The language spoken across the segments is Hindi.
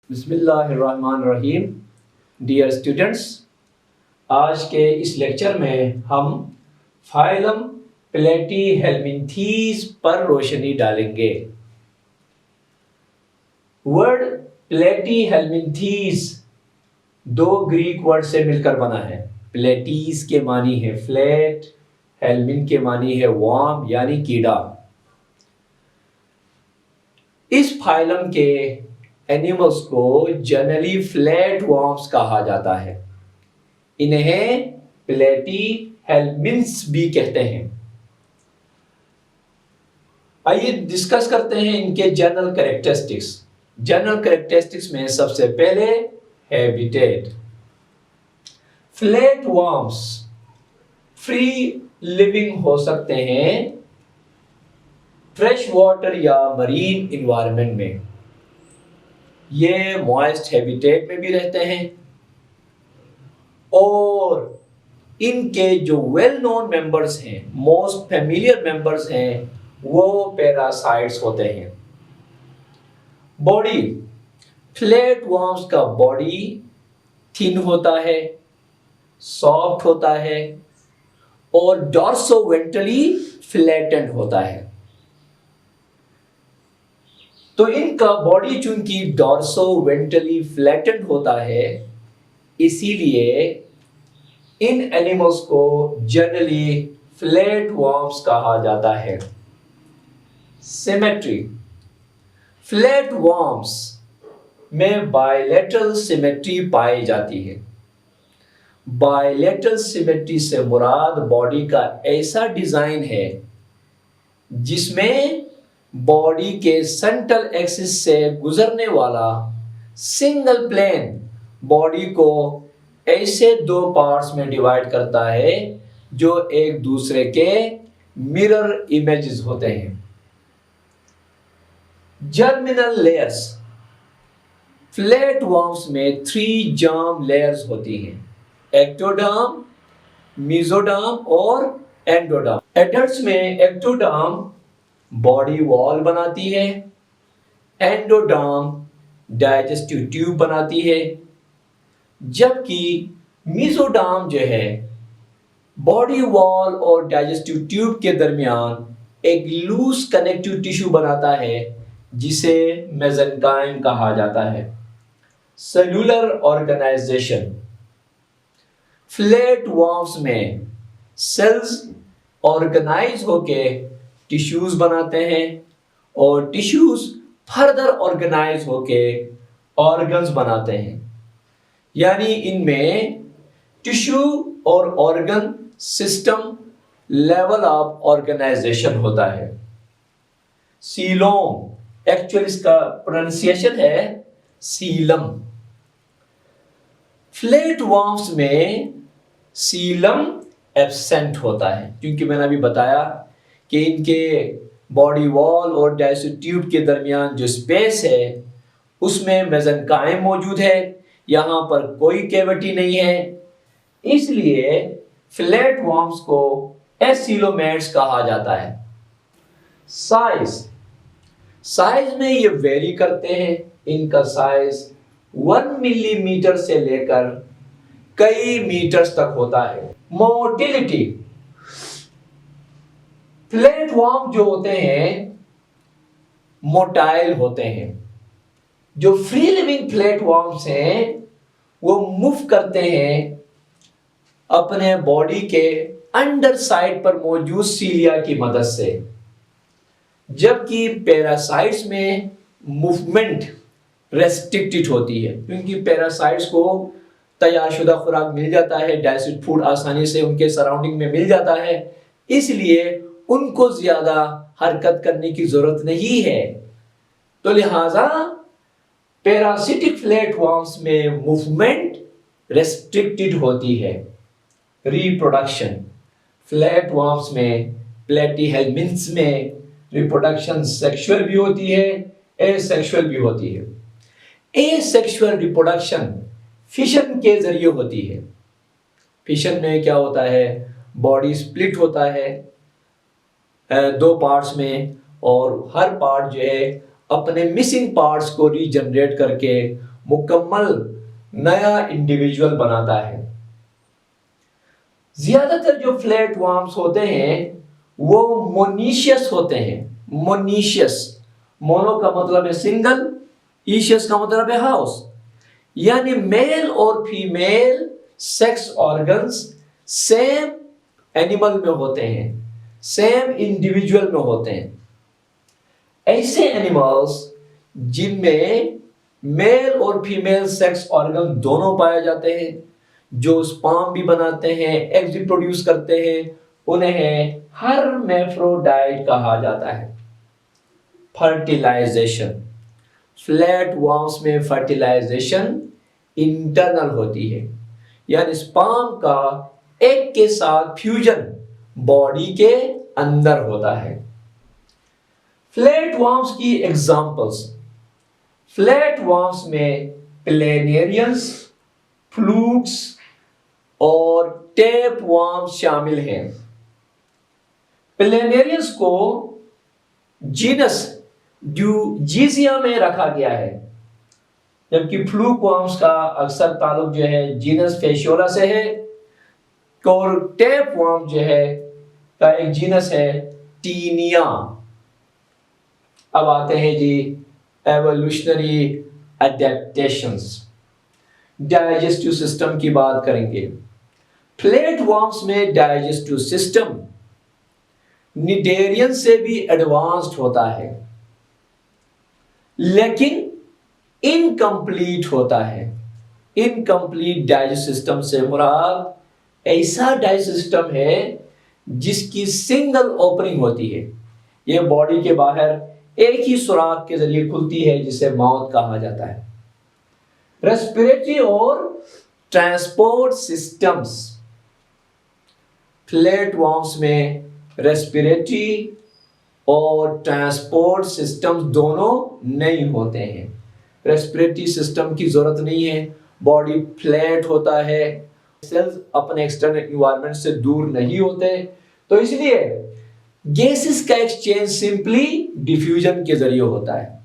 बिस्मिल्लाहिर्रहमानिर्रहीम। डियर स्टूडेंट्स, आज के इस लेक्चर में हम फाइलम प्लेटीहेल्मिन्थीज पर रोशनी डालेंगे। वर्ड प्लेटीहेल्मिन्थीज दो ग्रीक वर्ड से मिलकर बना है। प्लेटीज के मानी है फ्लैट, हेल्मिन के मानी है वार्म यानी कीड़ा। इस फाइलम के एनिमल्स को जनरली फ्लैट वर्म्स कहा जाता है। इन्हें प्लेटीहेल्मिन्थ्स भी कहते हैं। आइए डिस्कस करते हैं इनके जनरल कैरेक्टरिस्टिक्स। जनरल कैरेक्टरिस्टिक्स में सबसे पहले habitat. Flat worms free living हो सकते हैं फ्रेश वाटर या मरीन इन्वायरमेंट में। ये मॉइस्ट हैबिटेट में भी रहते हैं और इनके जो वेल नोन मेंबर्स हैं, मोस्ट फेमिलियर मेंबर्स हैं, वो पैरासाइट्स होते हैं। बॉडी, फ्लैट वर्म्स का बॉडी थिन होता है, सॉफ्ट होता है और डॉर्सोवेंट्रली फ्लैटेंड होता है। तो इनका बॉडी चूंकि डॉर्सोवेंट्रली फ्लैटेंड होता है, इसीलिए इन एनिमल्स को जनरली फ्लैट वर्म्स कहा जाता है। सिमेट्री, फ्लैट वर्म्स में बायलैटरल सिमेट्री पाई जाती है। बायलैटरल सिमेट्री से मुराद बॉडी का ऐसा डिजाइन है जिसमें बॉडी के सेंट्रल एक्सिस से गुजरने वाला सिंगल प्लेन बॉडी को ऐसे दो पार्ट्स में डिवाइड करता है जो एक दूसरे के मिरर इमेजेस होते हैं। जर्मिनल लेयर्स, फ्लैट वर्म्स में 3 जर्म लेयर्स होती हैं, एक्टोडर्म, मेसोडर्म और एंडोडर्म। एडल्ट्स में एक्टोडर्म बॉडी वॉल बनाती है, एंडोडर्म डाइजेस्टिव ट्यूब बनाती है, जबकि मेसोडर्म जो है बॉडी वॉल और डाइजेस्टिव ट्यूब के दरमियान एक लूज कनेक्टिव टिश्यू बनाता है जिसे मेसेंकाइम कहा जाता है। सेलुलर ऑर्गेनाइजेशन, फ्लैट वर्म्स में सेल्स ऑर्गेनाइज होके टिश्यूज बनाते हैं और टिश्यूज फर्दर ऑर्गेनाइज होके ऑर्गन्स बनाते हैं, यानी इनमें टिश्यू और organ system level of organization होता है। सीलोम, एक्चुअली इसका प्रोनाउंसिएशन है सीलम। फ्लैट वर्म्स में सीलम एब्सेंट होता है क्योंकि मैंने अभी बताया कि इनके बॉडी वॉल और डाइजेस्टिव ट्यूब के दरमियान जो स्पेस है उसमें मेसेंकाइम मौजूद है, यहां पर कोई कैविटी नहीं है, इसलिए फ्लैट वर्म्स को एसिलोमेट्स कहा जाता है। साइज में ये वेरी करते हैं। इनका साइज 1 मिलीमीटर से लेकर कई मीटर्स तक होता है। मोटिलिटी, फ्लैट वर्म जो होते हैं मोटाइल होते हैं। जो फ्री लिविंग फ्लैट वर्म्स हैं वो मूव करते हैं अपने बॉडी के अंडर साइड पर मौजूद सीलिया की मदद से, जबकि पैरासाइट्स में मूवमेंट रेस्ट्रिक्टेड होती है क्योंकि पैरासाइट्स को तैयारशुदा खुराक मिल जाता है, डाइजेस्टेड फूड आसानी से उनके सराउंडिंग में मिल जाता है, इसलिए उनको ज्यादा हरकत करने की जरूरत नहीं है। तो लिहाजा पैरासिटिक फ्लैट वर्म्स में मूवमेंट रेस्ट्रिक्टेड होती है। रिप्रोडक्शन, फ्लैट वर्म्स में प्लेटीहेल्मिन्थ्स में रिप्रोडक्शन सेक्सुअल भी होती है, एसेक्सुअल भी होती है। एसेक्सुअल रिप्रोडक्शन फिशन के जरिए होती है। फिशन में क्या होता है, बॉडी स्प्लिट होता है, दो पार्ट्स में, और हर पार्ट जो है अपने मिसिंग पार्ट्स को रीजनरेट करके मुकम्मल नया इंडिविजुअल बनाता है। ज्यादातर जो फ्लैट वर्म्स होते हैं वो मोनीशियस होते हैं। मोनीशियस, मोनो का मतलब है सिंगल, ईशियस का मतलब है हाउस, यानी मेल और female sex organs same animal में होते हैं, सेम इंडिविजुअल में होते हैं। ऐसे एनिमल्स जिनमें मेल और फीमेल सेक्स ऑर्गन दोनों पाए जाते हैं, जो स्पर्म भी बनाते हैं, एग्स भी प्रोड्यूस करते हैं, उन्हें हर्मैफ्रोडाइट कहा जाता है। फर्टिलाइजेशन, फ्लैट वर्म्स में फर्टिलाइजेशन इंटरनल होती है, यानी स्पर्म का एग के साथ फ्यूजन बॉडी के अंदर होता है। फ्लैट वर्म्स की एग्जांपल्स, फ्लैट वर्म्स में प्लेनेरियंस, फ्लूक्स और टेप वर्म्स शामिल हैं। प्लेनेरियंस को जीनस ड्यूजीजिया में रखा गया है, जबकि फ्लूक वर्म्स का अक्सर ताल्लुक जो है जीनस फेशियोला से है, और टेप वर्म जो है का एक जीनस है टीनिया। अब आते हैं जी एवोल्यूशनरी एडेप्टेशंस। डाइजेस्टिव सिस्टम की बात करेंगे। फ्लैट वर्म्स में डाइजेस्टिव सिस्टम निडेरियन से भी एडवांस्ड होता है, लेकिन इनकम्प्लीट होता है। इनकम्प्लीट डाइजेस्टिव सिस्टम से मुराद ऐसा डाइजेस्टिव सिस्टम है जिसकी सिंगल ओपनिंग होती है, यह बॉडी के बाहर एक ही सुराख के जरिए खुलती है, जिसे माउथ कहा जाता है। रेस्पिरेटरी और ट्रांसपोर्ट सिस्टम्स, फ्लैट वर्म्स में रेस्पिरेटरी और ट्रांसपोर्ट सिस्टम्स दोनों नहीं होते हैं। रेस्पिरेटरी सिस्टम की जरूरत नहीं है, बॉडी फ्लैट होता है, सेल्स अपने एक्सटर्नल एनवायरनमेंट से दूर नहीं होते, तो इसलिए गैसेस का एक्सचेंज सिंपली डिफ्यूजन के जरिए होता है।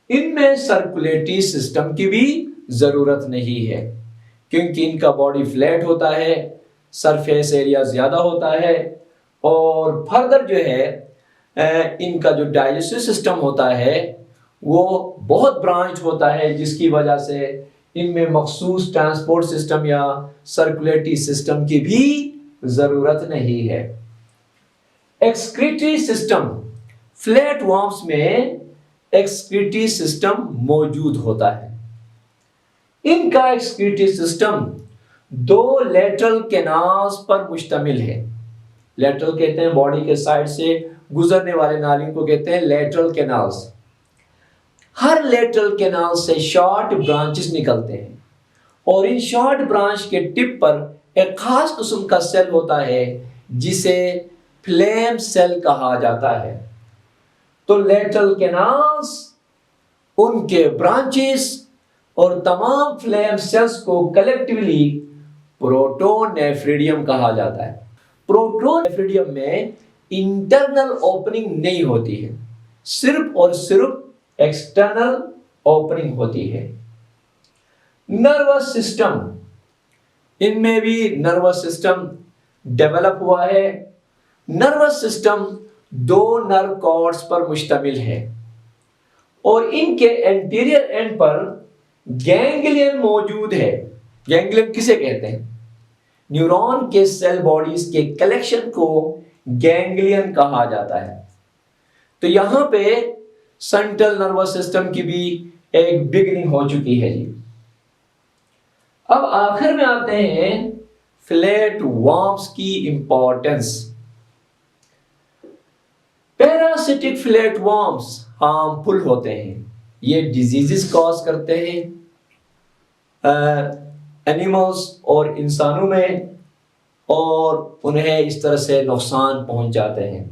इनमें सर्कुलेटरी सिस्टम की भी जरूरत नहीं है, क्योंकि इनका बॉडी फ्लैट होता है, सरफेस एरिया ज्यादा होता है, और फर्दर जो है इनका जो डाइजेस्टिव सिस्टम होता है वो बहुत ब्रांच होता है, जिसकी वजह से इनमें मखसूस ट्रांसपोर्ट सिस्टम या सर्कुलेटरी सिस्टम की भी जरूरत नहीं है। एक्सक्रीटरी सिस्टम, फ्लैट वर्म्स में एक्सक्रीटरी सिस्टम मौजूद होता है। इनका एक्सक्रीटरी सिस्टम दो लेटरल कैनाल्स पर मुश्तमिल है। लेटरल कहते हैं बॉडी के साइड से गुजरने वाले नालियों को कहते हैं लेटरल कैनाल्स। हर लेटरल कैनाल से शॉर्ट ब्रांचेस निकलते हैं, और इन शॉर्ट ब्रांच के टिप पर एक खास किस्म का सेल होता है जिसे फ्लेम सेल कहा जाता है। तो लेटरल कैनाल्स, उनके ब्रांचेस और तमाम फ्लेम सेल्स को कलेक्टिवली प्रोटोनेफ्रिडियम कहा जाता है। प्रोटोनेफ्रिडियम में इंटरनल ओपनिंग नहीं होती है, सिर्फ और सिर्फ एक्सटर्नल ओपनिंग होती है। नर्वस सिस्टम, इनमें भी नर्वस सिस्टम डेवलप हुआ है। नर्वस सिस्टम दो नर्व कॉर्ड्स पर मुश्तमिल है, और इनके एंटीरियर एंड पर गैंग्लियन मौजूद है। गैंग्लियन किसे कहते हैं? न्यूरॉन के सेल बॉडीज के कलेक्शन को गैंग्लियन कहा जाता है। तो यहां पे सेंट्रल नर्वस सिस्टम की भी एक बिगनिंग हो चुकी है जी। अब आखिर में आते हैं फ्लैट वर्म्स की importance. Parasitic flat worms harmful होते हैं, ये डिजीजेस कॉज करते हैं एनिमल्स और इंसानों में, और उन्हें इस तरह से नुकसान पहुंच जाते हैं,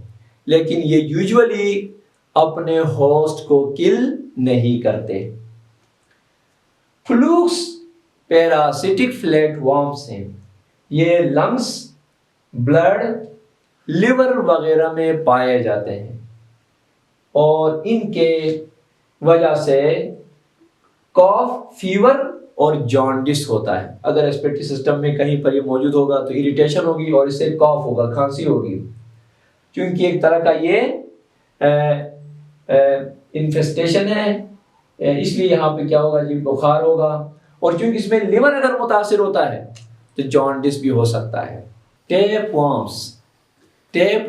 लेकिन ये यूजुअली अपने होस्ट को किल नहीं करते। फ्लूक्स पैरासिटिक फ्लैट वर्म्स हैं। ये लंग्स, ब्लड लिवर वगैरह में पाए जाते हैं और इनके वजह से कॉफ, फीवर और जॉन्डिस होता है। अगर रेस्पिरेटरी सिस्टम में कहीं पर ये मौजूद होगा तो इरिटेशन होगी और इससे कॉफ होगा, खांसी होगी, क्योंकि एक तरह का ये इन्फेस्टेशन है, इसलिए यहाँ पे क्या होगा जी, बुखार होगा। और क्योंकि इसमें लिवर अगर मुतासिर होता है तो जॉन्डिस भी हो सकता है। टेप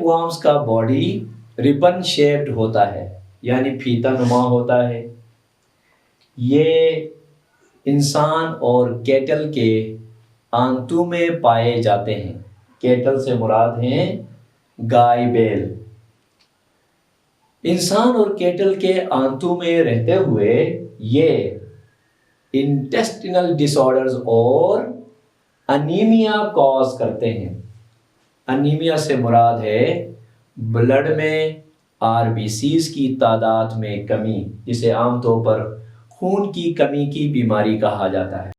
वर्म्स का बॉडी रिबन शेप्ड होता है, यानी फीता नुमा होता है। ये इंसान और कैटल के आंतों में पाए जाते हैं। कैटल से मुराद हैं गाय, बैल। इंसान और कैटल के आंतों में रहते हुए ये इंटेस्टिनल डिसऑर्डर्स और अनीमिया कॉज करते हैं। अनीमिया से मुराद है ब्लड में आरबीसीज की तादाद में कमी, जिसे आमतौर पर खून की कमी की बीमारी कहा जाता है।